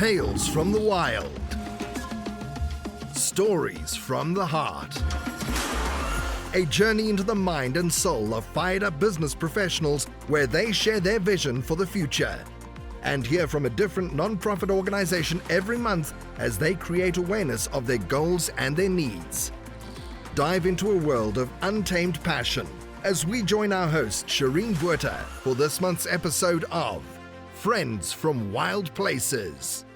Tales from the wild. Stories from the heart. A journey into the mind and soul of fired-up business professionals where they share their vision for the future. And hear from a different non-profit organization every month as they create awareness of their goals and their needs. Dive into a world of untamed passion as we join our host, Shireen Buerta, for this month's episode of Friends from Wild Places.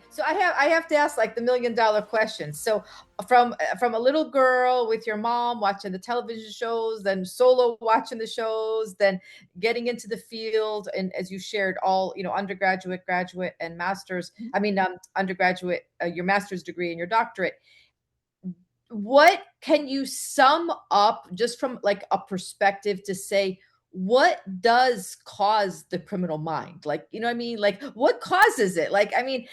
So I have to ask like the $1 million question. So from a little girl with your mom watching the television shows, then solo watching the shows, then getting into the field, and as you shared, all undergraduate, graduate, and master's. Undergraduate, your master's degree and your doctorate. What can you sum up just from like a perspective to say, what does cause the criminal mind? Like, you know what I mean? Like, what causes it? Like, I mean,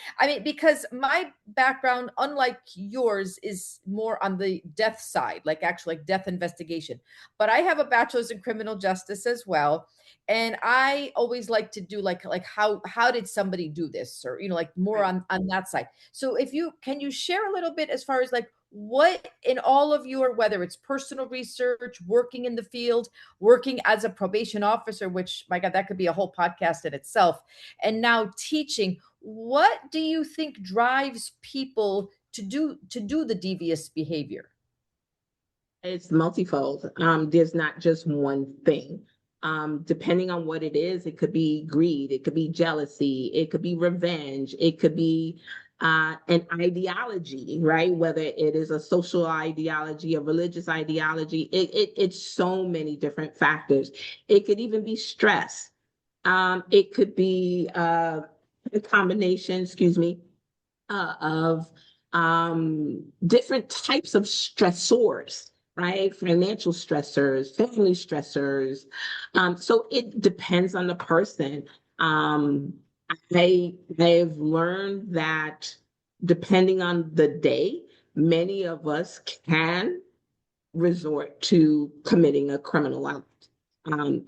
because my background, unlike yours, is more on the death side, like actually like death investigation. But I have a bachelor's in criminal justice as well. And I always like to do like how did somebody do this? Or, like more on that side. So can you share a little bit as far as like what in all of your, whether it's personal research, working in the field, working as a probation officer, which, my God, that could be a whole podcast in itself, and now teaching, what do you think drives people to do the devious behavior? It's multifold. There's not just one thing. Depending on what it is, it could be greed, it could be jealousy, it could be revenge, it could be an ideology, right? Whether it is a social ideology, a religious ideology, it's so many different factors. It could even be stress. It could be a combination, of different types of stressors, right? Financial stressors, family stressors. So it depends on the person. They've learned that depending on the day, many of us can resort to committing a criminal act.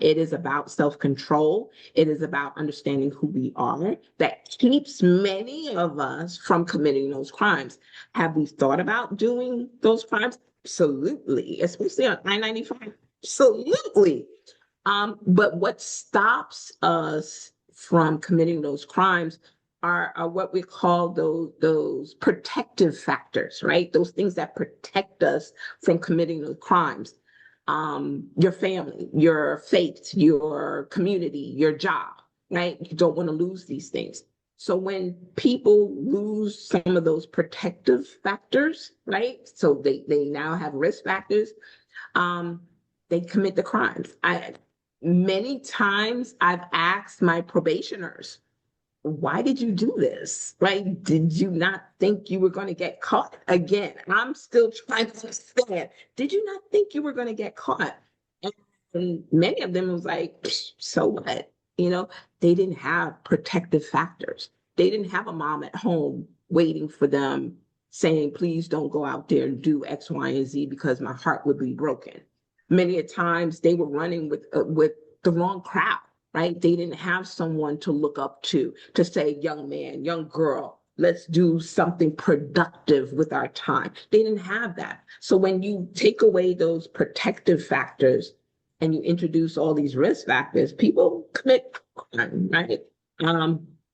It is about self-control. It is about understanding who we are that keeps many of us from committing those crimes. Have we thought about doing those crimes? Absolutely, especially on I-95. Absolutely. But what stops us from committing those crimes are what we call those protective factors, right? Those things that protect us from committing those crimes. Your family, your faith, your community, your job, right? You don't want to lose these things. So when people lose some of those protective factors, right? So they now have risk factors, they commit the crimes. Many times I've asked my probationers, why did you do this? Right? Did you not think you were going to get caught? Again, I'm still trying to understand. Did you not think you were going to get caught? And many of them was like, so what? They didn't have protective factors. They didn't have a mom at home waiting for them saying, please don't go out there and do X, Y, and Z because my heart would be broken. Many a times they were running with the wrong crowd. Right? They didn't have someone to look up to say, young man, young girl, let's do something productive with our time. They didn't have that. So when you take away those protective factors and you introduce all these risk factors, people commit crime, right?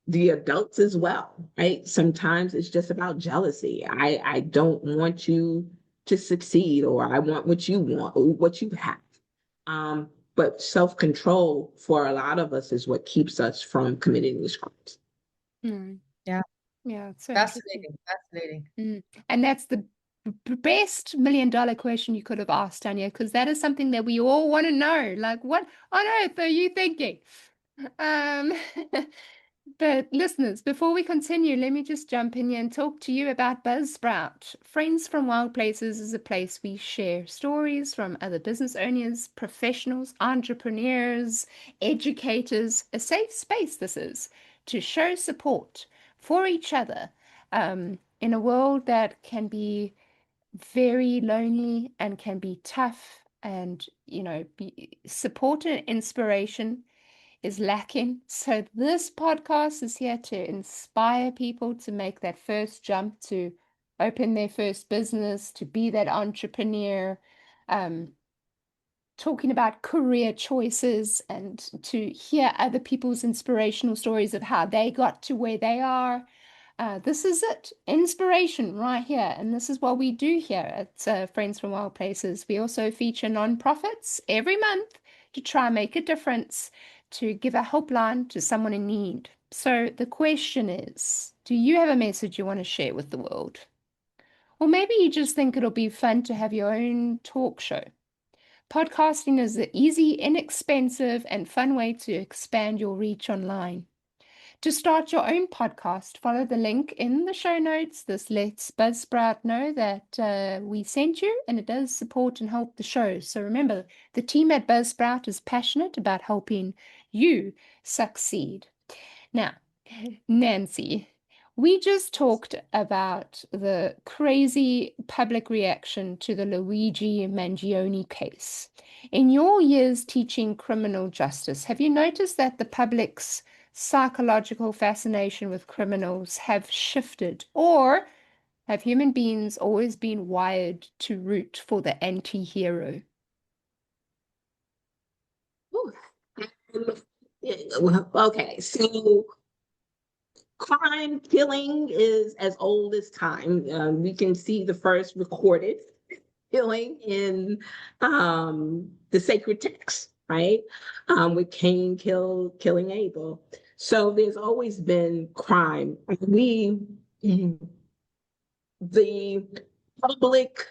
The adults as well, right? Sometimes it's just about jealousy. I don't want you to succeed, or I want what you want, or what you have. But self-control for a lot of us is what keeps us from committing these crimes. Yeah. Yeah. It's so Fascinating. And that's the best $1 million question you could have asked, Tanya, because that is something that we all want to know. Like, what on earth are you thinking? But listeners, before we continue, let me just jump in here and talk to you about Buzzsprout. Friends from Wild Places is a place we share stories from other business owners, professionals, entrepreneurs, educators, a safe space this is, to show support for each other in a world that can be very lonely and can be tough, and, be support and inspiration is lacking. So this podcast is here to inspire people to make that first jump, to open their first business, to be that entrepreneur, talking about career choices, and to hear other people's inspirational stories of how they got to where they are. This is it, inspiration right here. And this is what we do here at Friends from Wild Places. We also feature nonprofits every month to try and make a difference, to give a helpline to someone in need. So the question is, do you have a message you want to share with the world? Or maybe you just think it'll be fun to have your own talk show. Podcasting is the easy, inexpensive, and fun way to expand your reach online. To start your own podcast, follow the link in the show notes. This lets Buzzsprout know that we sent you, and it does support and help the show. So remember, the team at Buzzsprout is passionate about helping you succeed. Now, Nancy, we just talked about the crazy public reaction to the Luigi Mangione case. In your years teaching criminal justice, have you noticed that the public's psychological fascination with criminals have shifted, or have human beings always been wired to root for the anti-hero? Okay, so crime, killing is as old as time. We can see the first recorded killing in the sacred text, right? With Cain killing Abel. So there's always been crime. The public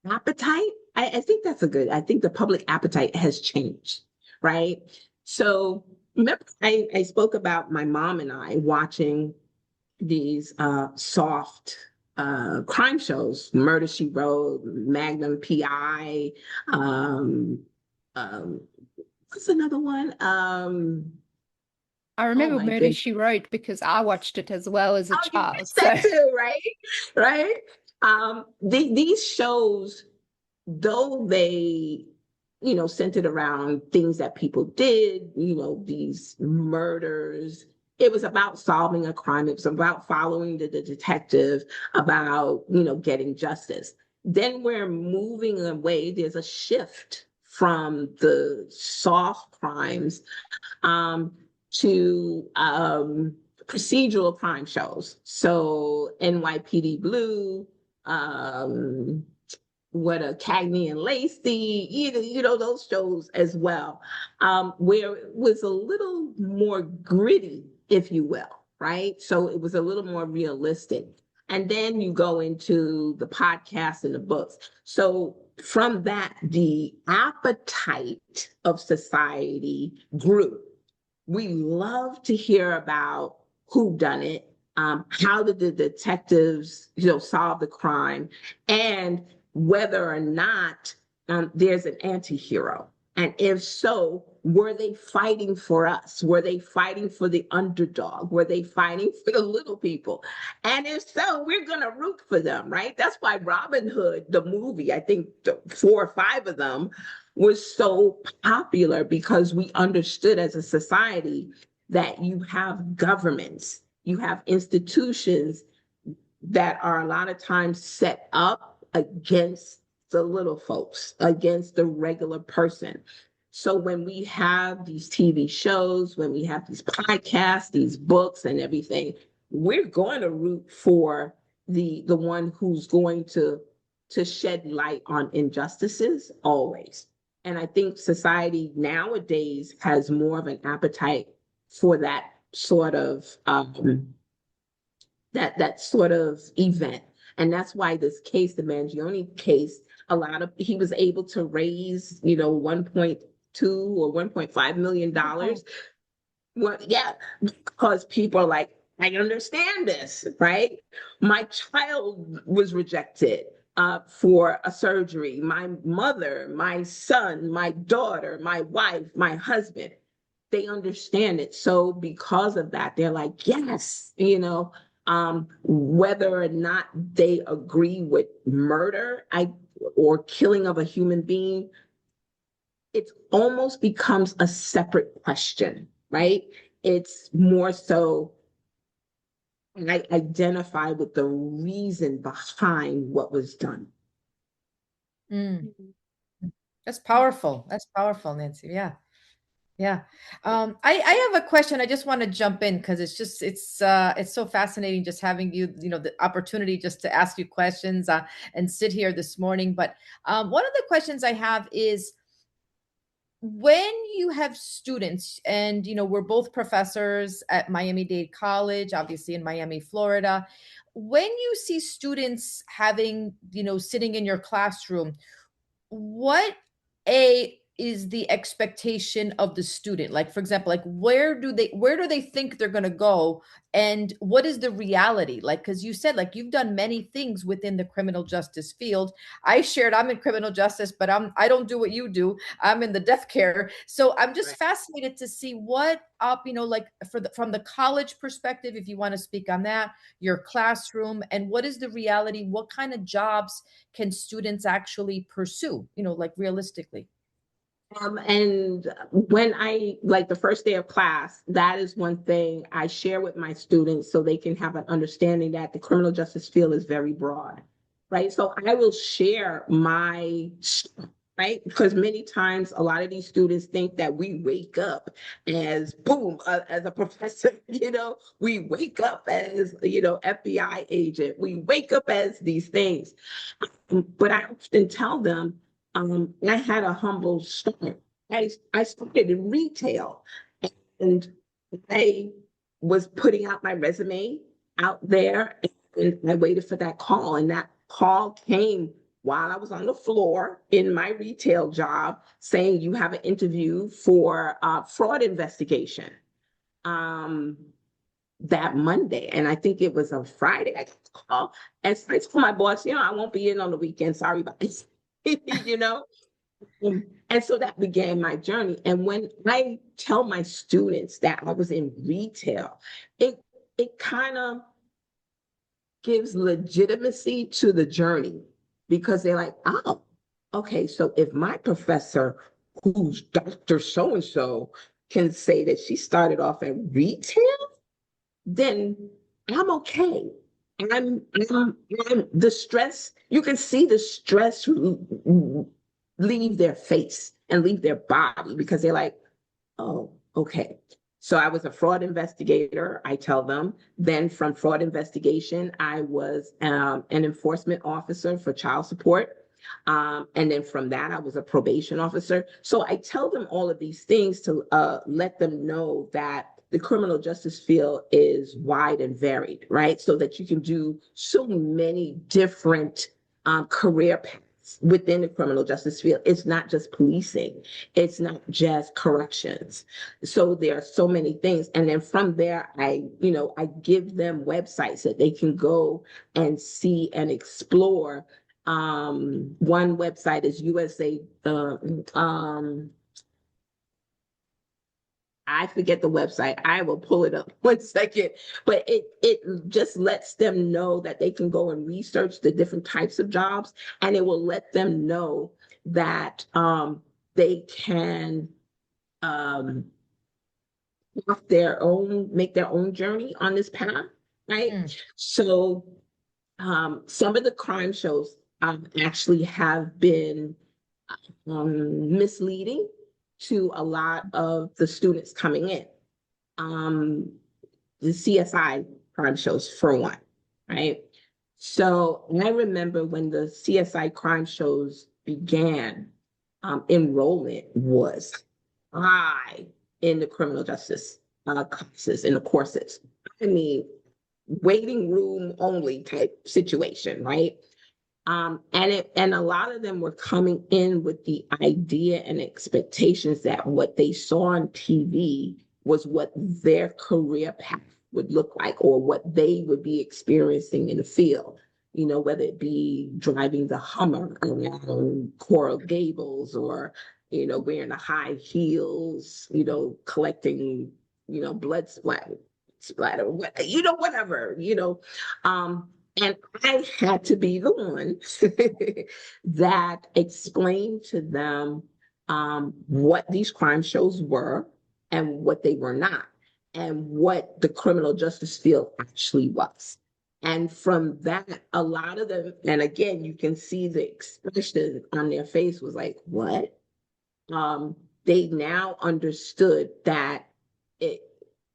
appetite, I think that's I think the public appetite has changed, right? So remember, I spoke about my mom and I watching these soft crime shows, Murder, She Wrote, Magnum PI, what's another one? I remember Murder, goodness. She Wrote because I watched it as well as a child. That too, right? Right? These shows, though they, centered around things that people did, these murders, it was about solving a crime. It was about following the detective, about, getting justice. Then we're moving away. There's a shift from the soft crimes to procedural crime shows. So NYPD Blue, Cagney and Lacey, those shows as well, where it was a little more gritty, if you will, right? So it was a little more realistic. And then you go into the podcasts and the books. So from that, the appetite of society grew. We love to hear about who done it, how did the detectives, solve the crime, and whether or not there's an anti-hero. And if so, were they fighting for us? Were they fighting for the underdog? Were they fighting for the little people? And if so, we're going to root for them, right? That's why Robin Hood, the movie, I think 4 or 5 of them, was so popular, because we understood as a society that you have governments, you have institutions that are a lot of times set up against the little folks, against the regular person. So when we have these TV shows, when we have these podcasts, these books and everything, we're going to root for the one who's going to shed light on injustices always. And I think society nowadays has more of an appetite for that sort of that sort of event. And that's why this case, the Mangione case, he was able to raise, $1.2 or $1.5 million. Well, yeah, because people are like, I understand this, right? My child was rejected for a surgery. My mother, my son, my daughter, my wife, my husband, they understand it. So because of that, they're like, yes, whether or not they agree with murder or killing of a human being, it almost becomes a separate question, right? It's more so I identify with the reason behind what was done. Mm. That's powerful. That's powerful, Nancy. Yeah. Yeah. I have a question. I just want to jump in because it's so fascinating just having you, the opportunity just to ask you questions and sit here this morning. But one of the questions I have is when you have students and we're both professors at Miami-Dade College, obviously in Miami, Florida. When you see students having, sitting in your classroom, what is the expectation of the student? Like, for example, like where do they think they're going to go, and what is the reality? Like, because you said like you've done many things within the criminal justice field. I shared I'm in criminal justice, but I don't do what you do. I'm in the death care. So I'm just fascinated to see what up, like from the college perspective, if you want to speak on that, your classroom, and what is the reality? What kind of jobs can students actually pursue, like realistically? And when I like the first day of class, that is one thing I share with my students so they can have an understanding that the criminal justice field is very broad, right? So I will share right? Because many times a lot of these students think that we wake up as boom, as a professor, we wake up as, FBI agent, we wake up as these things. But I often tell them, I had a humble start. I started in retail, and I was putting out my resume out there, and I waited for that call. And that call came while I was on the floor in my retail job saying, you have an interview for fraud investigation. That Monday, and I think it was a Friday, I got the call, and so I told my boss, I won't be in on the weekend. Sorry about this, you know. And so that began my journey. And when I tell my students that I was in retail, it kind of gives legitimacy to the journey, because they're like, oh, okay, so if my professor, who's Dr. So and so, can say that she started off at retail, then I'm okay. I'm the stress, you can see the stress leave their face and leave their body, because they're like, oh, okay. So I was a fraud investigator, I tell them. Then from fraud investigation, I was an enforcement officer for child support. And then from that, I was a probation officer. So I tell them all of these things to let them know that the criminal justice field is wide and varied, right? So that you can do so many different career paths within the criminal justice field. It's not just policing. It's not just corrections. So there are so many things. And then from there, I give them websites that they can go and see and explore. One website is USA, I forget the website. I will pull it up 1 second. But it just lets them know that they can go and research the different types of jobs, and it will let them know that they can make their own journey on this path, right? So some of the crime shows actually have been misleading to a lot of the students coming in. The CSI crime shows, for one, right? So I remember when the CSI crime shows began, enrollment was high in the criminal justice classes, in the courses. I mean, waiting room only type situation, right? And a lot of them were coming in with the idea and expectations that what they saw on TV was what their career path would look like, or what they would be experiencing in the field. Whether it be driving the Hummer around Coral Gables, or wearing the high heels, collecting blood splatter, whatever. And I had to be the one that explained to them what these crime shows were and what they were not, and what the criminal justice field actually was. And from that, a lot of them, and again, you can see the expression on their face was like, what? They now understood that it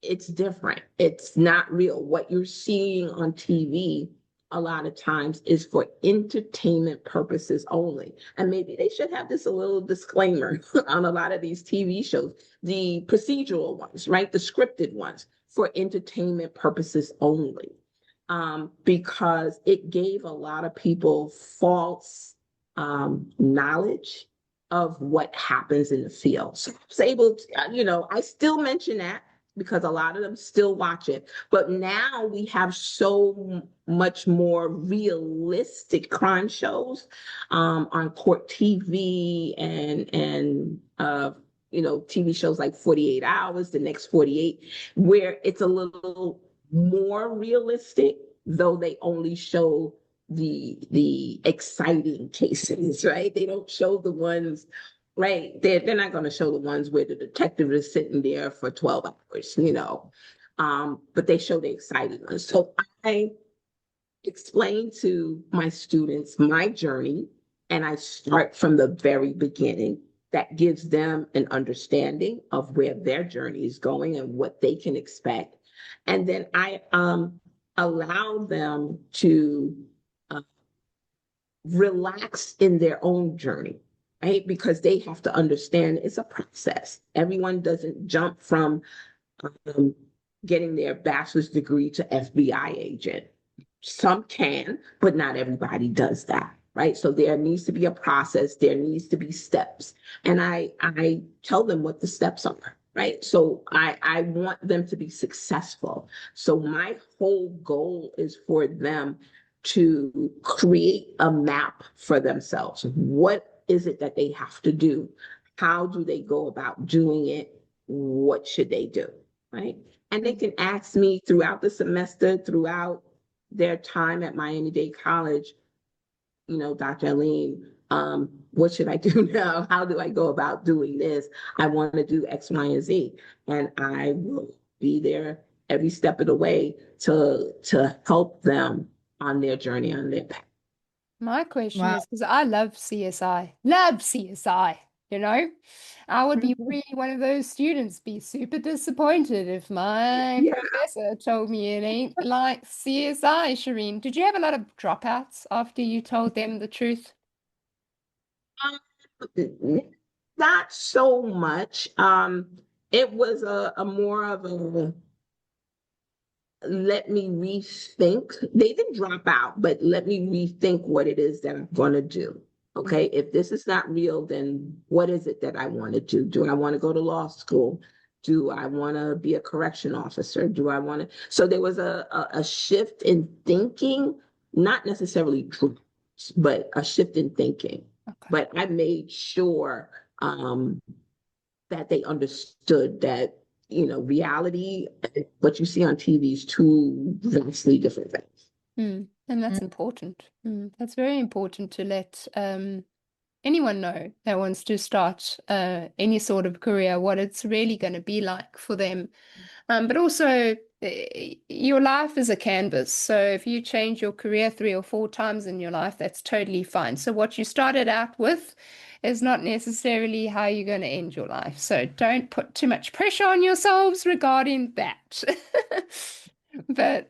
it's different. It's not real. What you're seeing on TV a lot of times is for entertainment purposes only. And maybe they should have this a little disclaimer on a lot of these TV shows, the procedural ones, right? The scripted ones for entertainment purposes only. Because it gave a lot of people false knowledge of what happens in the field. So I was able to, I still mention that because a lot of them still watch it. But now we have so much more realistic crime shows on court TV and TV shows like 48 Hours, The Next 48, where it's a little more realistic, though they only show the exciting cases, right? They don't show the ones, right? They're not going to show the ones where the detective is sitting there for 12 hours, but they show the exciting ones. So I explain to my students my journey, and I start from the very beginning. That gives them an understanding of where their journey is going and what they can expect. And then I allow them to relax in their own journey, right? Because they have to understand it's a process. Everyone doesn't jump from getting their bachelor's degree to FBI agent. Some can, but not everybody does that, right? So there needs to be a process. There needs to be steps. And I tell them what the steps are, right? So I want them to be successful. So my whole goal is for them to create a map for themselves. What is it that they have to do? How do they go about doing it? What should they do, right? And they can ask me throughout the semester, throughout their time at Miami-Dade College, Dr. Alleyne, what should I do now? How do I go about doing this? I want to do X, Y, and Z. And I will be there every step of the way to help them on their journey, on their path. My question Wow. is, because I love CSI, I would be really one of those students, be super disappointed if my professor told me it ain't like CSI, Shireen. Did you have a lot of dropouts after you told them the truth? Not so much. It was a more of a let me rethink. They didn't drop out, but let me rethink what it is that I'm going to do. Okay, if this is not real, then what is it that I want to do? Do I want to go to law school? Do I want to be a correction officer? Do I want to? So there was a shift in thinking, not necessarily truth, but a shift in thinking. Okay. But I made sure that they understood that, reality, what you see on TV is two vastly different things. And that's important. That's very important to let anyone know that wants to start any sort of career, what it's really going to be like for them. But also, your life is a canvas. So if you change your career 3 or 4 times in your life, that's totally fine. So what you started out with is not necessarily how you're going to end your life. So don't put too much pressure on yourselves regarding that. But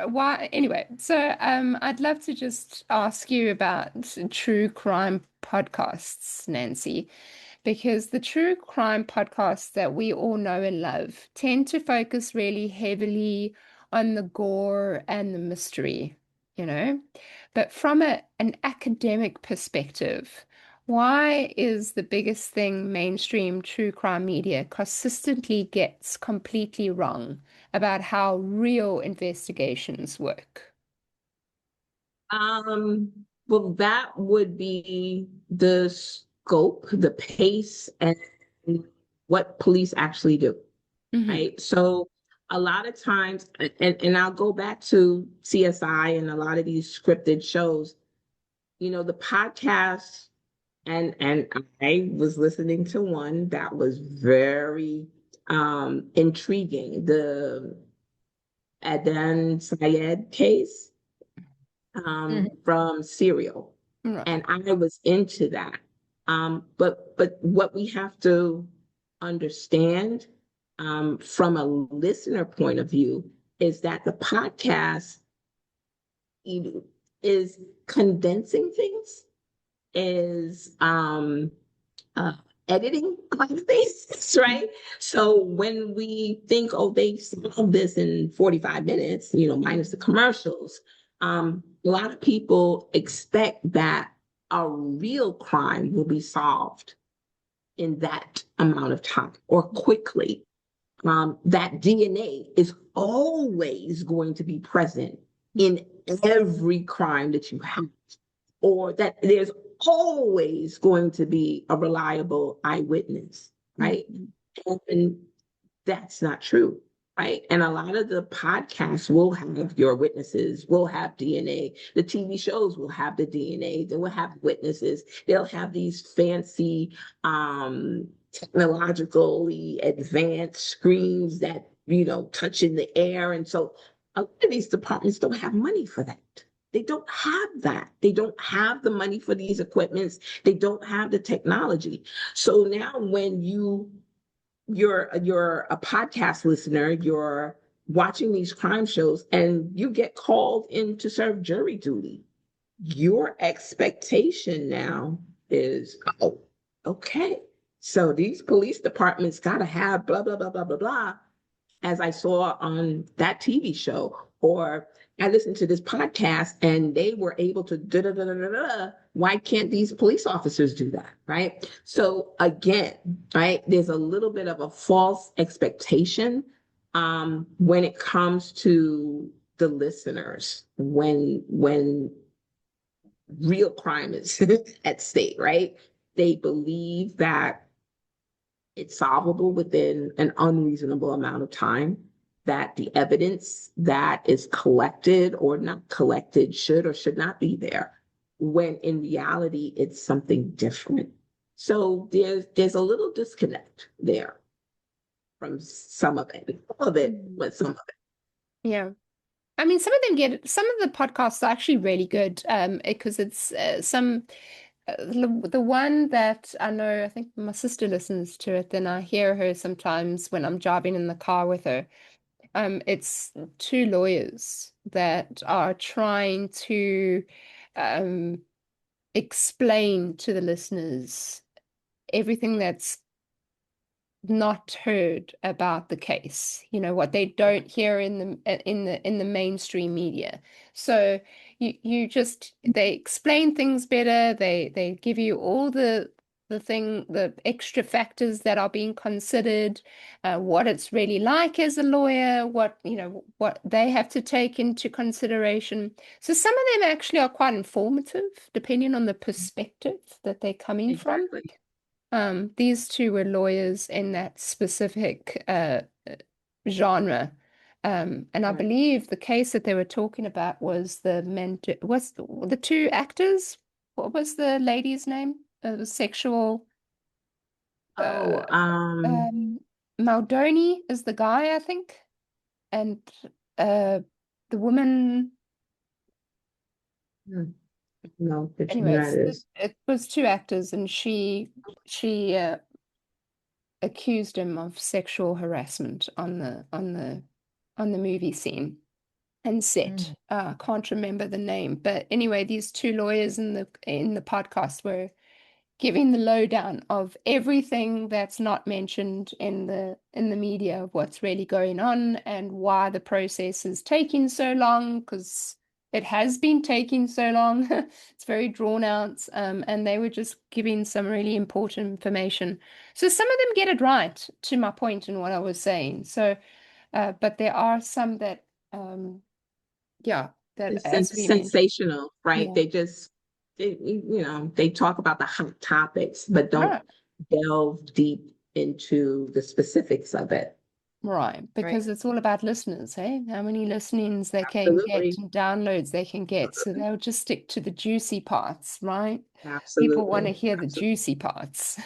why anyway? So I'd love to just ask you about true crime podcasts, Nancy, because the true crime podcasts that we all know and love tend to focus really heavily on the gore and the mystery, But from an academic perspective, why is the biggest thing mainstream true crime media consistently gets completely wrong about how real investigations work? Well, that would be the scope, the pace, and what police actually do, right? So a lot of times, and I'll go back to CSI and a lot of these scripted shows, the podcasts And I was listening to one that was very intriguing. The Adan Syed case Mhm. from Serial. Right. And I was into that. But what we have to understand from a listener point of view is that the podcast is condensing things, is uh, editing a lot of things, right? So when we think, oh, they solved this in 45 minutes, minus the commercials, a lot of people expect that a real crime will be solved in that amount of time or quickly. That DNA is always going to be present in every crime that you have, or that there's always going to be a reliable eyewitness, right? And that's not true, right? And a lot of the podcasts will have your witnesses, will have DNA. The TV shows will have the DNA. They will have witnesses. They'll have these fancy, technologically advanced screens that, touch in the air. And so a lot of these departments don't have money for that. They don't have that. They don't have the money for these equipments. They don't have the technology. So now when you're a podcast listener, you're watching these crime shows and you get called in to serve jury duty, your expectation now is, oh, okay, so these police departments got to have blah blah blah blah blah blah, as I saw on that TV show, or I listened to this podcast and they were able to da da da da da da. Why can't these police officers do that? Right. So again, right, there's a little bit of a false expectation when it comes to the listeners when real crime is at stake, right? They believe that it's solvable within an unreasonable amount of time, that the evidence that is collected or not collected should or should not be there, when in reality it's something different. So there's a little disconnect there from some of it, all of it, but some of it. Yeah. I mean, some of the podcasts are actually really good, because it's the one that I know, I think my sister listens to it, then I hear her sometimes when I'm driving in the car with her. It's two lawyers that are trying to um, explain to the listeners everything that's not heard about the case, what they don't hear in the mainstream media. So they explain things better, they give you all the extra factors that are being considered, what it's really like as a lawyer, what they have to take into consideration. So some of them actually are quite informative depending on the perspective that they're coming from. Exactly. These two were lawyers in that specific genre. And I Right. believe the case that they were talking about was the two actors. What was the lady's name? The sexual. Oh, Maldoni is the guy, I think, and the woman. no, which one that Anyways, is. it was two actors, and she accused him of sexual harassment on the movie scene and set. Can't remember the name, but anyway, these two lawyers in the podcast were giving the lowdown of everything that's not mentioned in the media of what's really going on and why the process is taking so long, because it has been taking so long. It's very drawn out, and they were just giving some really important information. So some of them get it right, to my point in what I was saying. So, but there are some that, yeah, that It's as we mentioned, sensational, right? yeah, They talk about the hot topics, but don't right, delve deep into the specifics of it. Right, because it's all about listeners, hey? How many listenings they can Absolutely. get and downloads they can get. So they'll just stick to the juicy parts, right? People want to Absolutely. hear the Absolutely. juicy parts.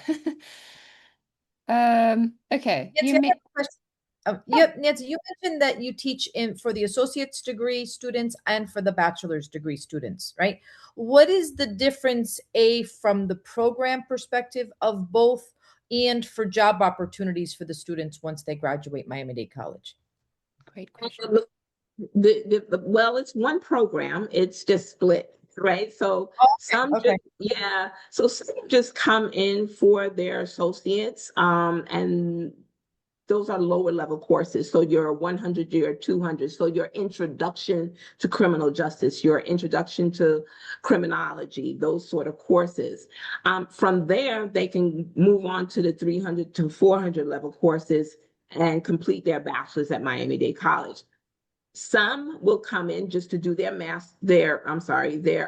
Okay, Nancy, you I may have a question. Yep, Nancy, you mentioned that you teach in for the associate's degree students and for the bachelor's degree students, right? What is the difference, A, from the program perspective of both and for job opportunities for the students once they graduate Miami-Dade College? great question. Well, it's one program. It's just split, right? So some Okay. so some just come in for their associates, and those are lower level courses. So your 100, your 200. So your introduction to criminal justice, your introduction to criminology, those sort of courses. From there, they can move on to the 300 to 400 level courses and complete their bachelor's at Miami-Dade College. Some will come in just to do their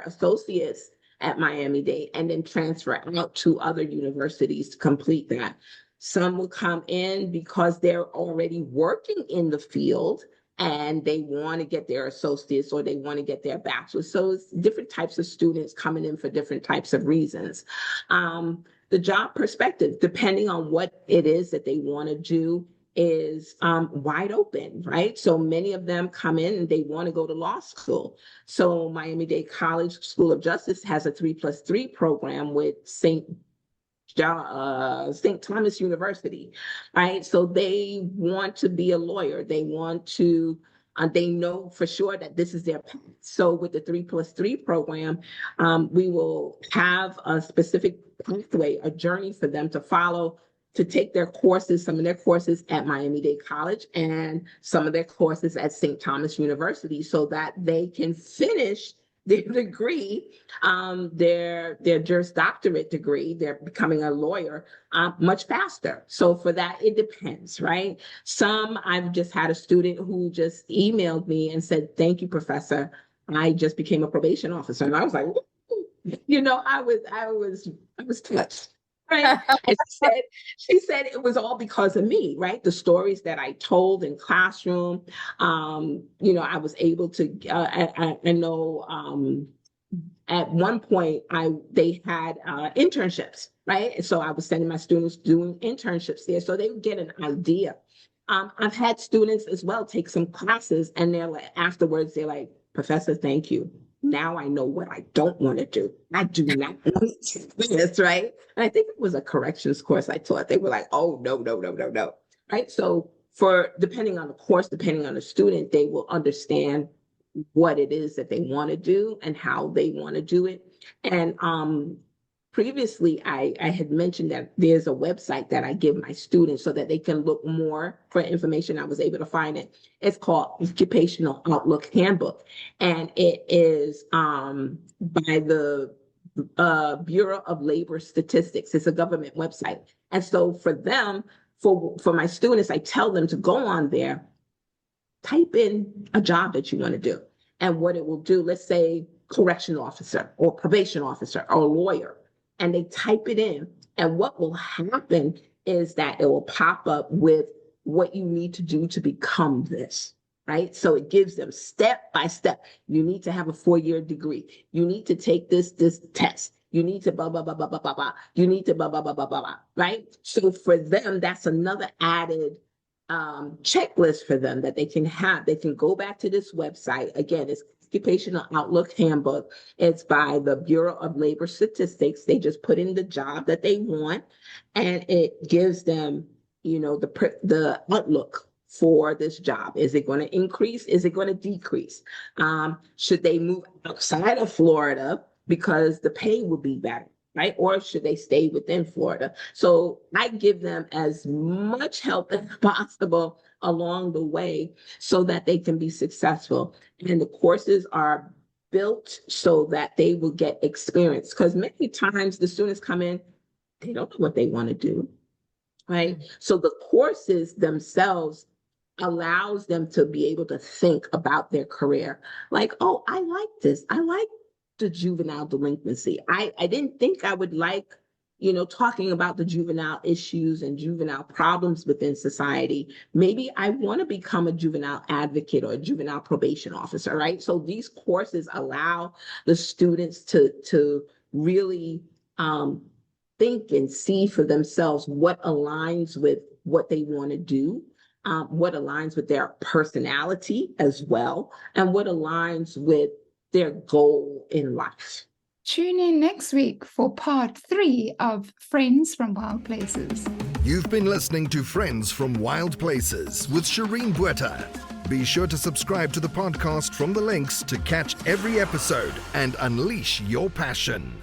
associates at Miami-Dade and then transfer out to other universities to complete that. Some will come in because they're already working in the field and they want to get their associates or they want to get their bachelor's. So it's different types of students coming in for different types of reasons. The job perspective, depending on what it is that they want to do, is wide open, right? So many of them come in and they want to go to law school. So Miami-Dade College School of Justice has a 3+3 program with St. Thomas University, right? So they want to be a lawyer. They want to, they know for sure that this is their path. So with the 3+3 program, we will have a specific pathway, a journey for them to follow to take their courses, some of their courses at Miami-Dade College and some of their courses at St. Thomas University so that they can finish their degree, their Juris Doctorate degree, they're becoming a lawyer much faster. So for that, it depends, right? I've just had a student who just emailed me and said, "Thank you, Professor. I just became a probation officer." And I was like, I was touched. Right. And she said it was all because of me, right? The stories that I told in classroom, I was able to, I know, at one point they had internships, right? And so I was sending my students doing internships there so they would get an idea. I've had students as well take some classes and they're like, afterwards, they're like, "Professor, thank you. Now I know what I don't want to do. I do not want to do this," right? And I think it was a corrections course I taught. They were like, "Oh, no, no, no, no, no." Right? So depending on the course, depending on the student, they will understand what it is that they want to do and how they want to do it. And previously, I had mentioned that there's a website that I give my students so that they can look more for information. I was able to find it. It's called Occupational Outlook Handbook, and it is by the Bureau of Labor Statistics. It's a government website. And so for them, for my students, I tell them to go on there, type in a job that you want to do. And what it will do, let's say correctional officer or probation officer or lawyer, and they type it in. And what will happen is that it will pop up with what you need to do to become this, right? So it gives them step by step. You need to have a 4-year degree. You need to take this test. You need to blah, blah, blah, blah, blah, blah, blah. You need to blah, blah, blah, blah, blah, blah, right? So for them, that's another added checklist for them that they can have. They can go back to this website. Again, it's Occupational Outlook Handbook. It's by the Bureau of Labor Statistics. They just put in the job that they want, and it gives them, the outlook for this job. Is it going to increase? Is it going to decrease? Should they move outside of Florida because the pay will be better? Right? Or should they stay within Florida? So I give them as much help as possible along the way so that they can be successful. And the courses are built so that they will get experience. Because many times the students come in, they don't know what they want to do, right? So the courses themselves allows them to be able to think about their career. Like, oh, I like this. I like the juvenile delinquency. I didn't think I would like talking about the juvenile issues and juvenile problems within society. Maybe I want to become a juvenile advocate or a juvenile probation officer, right? So these courses allow the students to really think and see for themselves what aligns with what they want to do, what aligns with their personality as well, and what aligns with their goal in life. Tune in next week for part 3 of Friends from Wild Places. You've been listening to Friends from Wild Places with Shireen Bueta. Be sure to subscribe to the podcast from the links to catch every episode and unleash your passion.